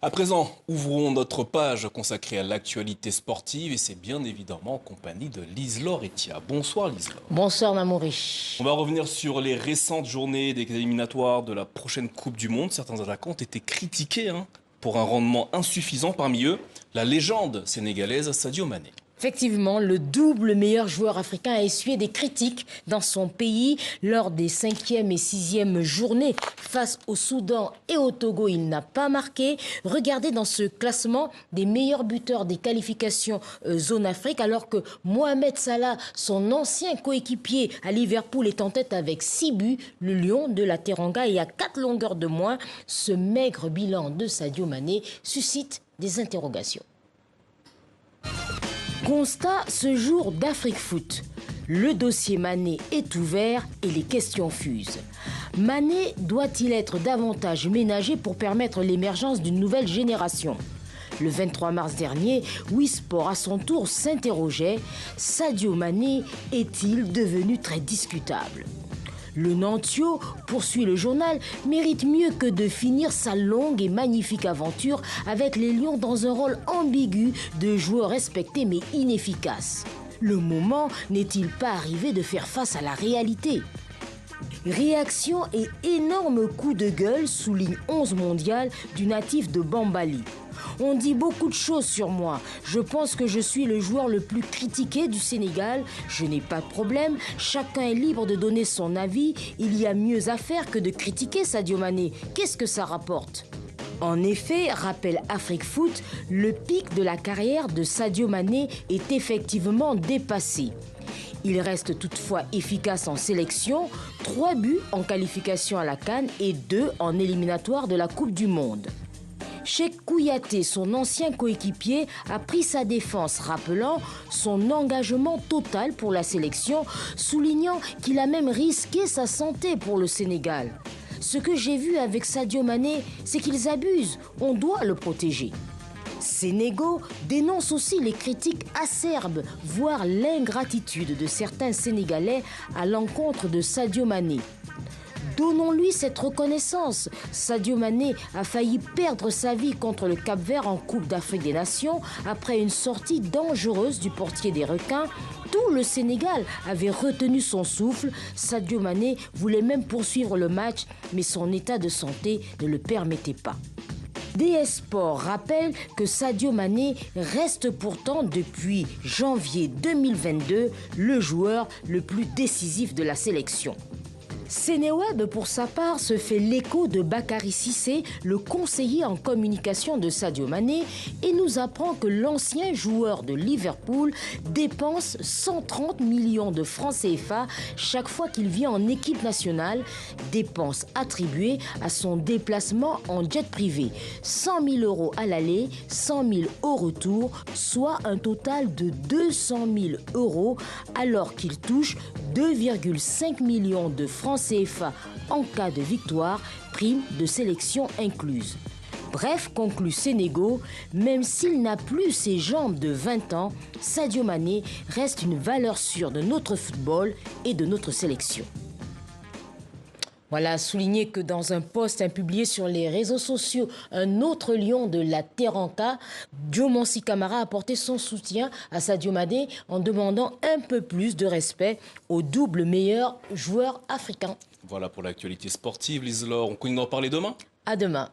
À présent, ouvrons notre page consacrée à l'actualité sportive et c'est bien évidemment en compagnie de Liselore Etia. Bonsoir Liselore. Bonsoir Namouri. On va revenir sur les récentes journées des éliminatoires de la prochaine Coupe du Monde. Certains attaquants ont été critiqués pour un rendement insuffisant. Parmi eux, la légende sénégalaise Sadio Mané. Effectivement, le double meilleur joueur africain a essuyé des critiques dans son pays lors des 5e et 6e journées. Face au Soudan et au Togo, il n'a pas marqué. Regardez dans ce classement des meilleurs buteurs des qualifications zone Afrique, alors que Mohamed Salah, son ancien coéquipier à Liverpool, est en tête avec 6 buts. Le Lion de la Teranga est à 4 longueurs de moins. Ce maigre bilan de Sadio Mané suscite des interrogations. Constat ce jour d'Afrique Foot. Le dossier Mané est ouvert et les questions fusent. Mané doit-il être davantage ménagé pour permettre l'émergence d'une nouvelle génération ? Le 23 mars dernier, Wisport à son tour s'interrogeait. Sadio Mané est-il devenu très discutable ? Le Nantio, poursuit le journal, mérite mieux que de finir sa longue et magnifique aventure avec les Lions dans un rôle ambigu de joueur respecté mais inefficace. Le moment n'est-il pas arrivé de faire face à la réalité ? Réaction et énorme coup de gueule, souligne 11 mondial du natif de Bambali. On dit beaucoup de choses sur moi. Je pense que je suis le joueur le plus critiqué du Sénégal. Je n'ai pas de problème. Chacun est libre de donner son avis. Il y a mieux à faire que de critiquer Sadio Mané. Qu'est-ce que ça rapporte ? En effet, rappelle Afrique Foot, le pic de la carrière de Sadio Mané est effectivement dépassé. Il reste toutefois efficace en sélection, 3 buts en qualification à la CAN et 2 en éliminatoire de la Coupe du Monde. Cheikh Kouyaté, son ancien coéquipier, a pris sa défense, rappelant son engagement total pour la sélection, soulignant qu'il a même risqué sa santé pour le Sénégal. Ce que j'ai vu avec Sadio Mané, c'est qu'ils abusent, on doit le protéger. Sénégo dénonce aussi les critiques acerbes, voire l'ingratitude de certains Sénégalais à l'encontre de Sadio Mané. Donnons-lui cette reconnaissance. Sadio Mané a failli perdre sa vie contre le Cap-Vert en Coupe d'Afrique des Nations après une sortie dangereuse du portier des Requins. Tout le Sénégal avait retenu son souffle. Sadio Mané voulait même poursuivre le match, mais son état de santé ne le permettait pas. DS Sport rappelle que Sadio Mané reste pourtant depuis janvier 2022 le joueur le plus décisif de la sélection. Sénéweb, pour sa part, se fait l'écho de Bakary Cissé, le conseiller en communication de Sadio Mané, et nous apprend que l'ancien joueur de Liverpool dépense 130 millions de francs CFA chaque fois qu'il vient en équipe nationale, dépenses attribuées à son déplacement en jet privé. 100 000 euros à l'aller, 100 000 au retour, soit un total de 200 000 euros, alors qu'il touche 2,5 millions de francs CFA en cas de victoire, prime de sélection incluse. Bref, conclut Sénégo, même s'il n'a plus ses jambes de 20 ans, Sadio Mané reste une valeur sûre de notre football et de notre sélection. Voilà, souligné que dans un post publié sur les réseaux sociaux, un autre lion de la Teranga, Diomansi Kamara, a apporté son soutien à Sadio Mané en demandant un peu plus de respect au double meilleur joueur africain. Voilà pour l'actualité sportive, Liselore. On continue d'en parler demain ? À demain.